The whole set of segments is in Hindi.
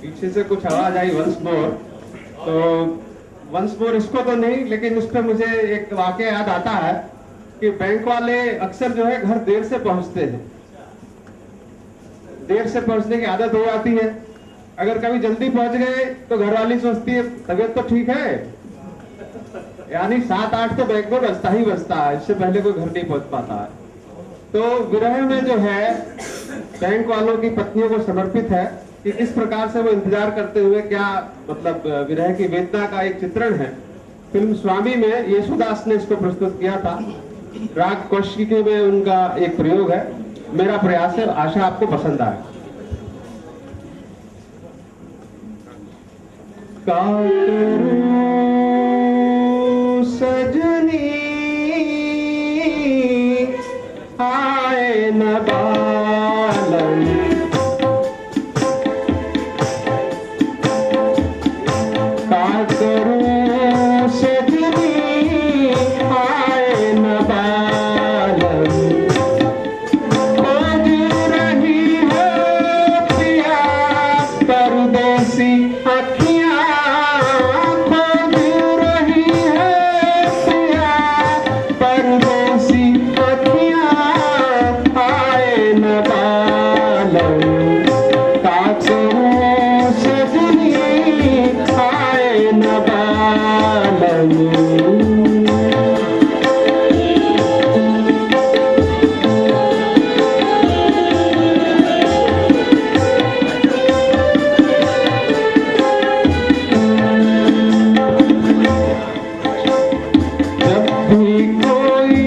पीछे से कुछ आवाज आई वंस मोर, तो वंस मोर इसको तो नहीं, लेकिन उस पर मुझे एक वाकया याद आता है कि बैंक वाले अक्सर जो है घर देर से पहुंचते हैं। देर से पहुंचने की आदत हो जाती है। अगर कभी जल्दी पहुंच गए तो घरवाली सोचती है तबीयत तो ठीक है, यानी 7-8 तो बैंक में बजता ही बजता है, इससे पहले कोई घर नहीं पहुंच पाता है। तो विरह में जो है बैंक वालों की पत्नियों को समर्पित है कि किस प्रकार से वो इंतजार करते हुए क्या मतलब विरह की वेदना का एक चित्रण है। फिल्म स्वामी में येशुदास ने इसको प्रस्तुत किया था। राग कौशिकी में उनका एक प्रयोग है। मेरा प्रयास है, आशा आपको पसंद आए। का सजनी आए न बालन, का करूं सजनी आए न बालन, खोज रही है पिया परदेसी अखियां, खोज रही है पिया परदेसी अखियां आए न बालन, का करूं सजनी आए न बालन। जब भी कोई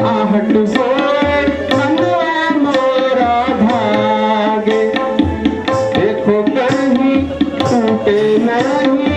आहट होए मनवा मोरा भागे, देखो कहीं टूटे नहीं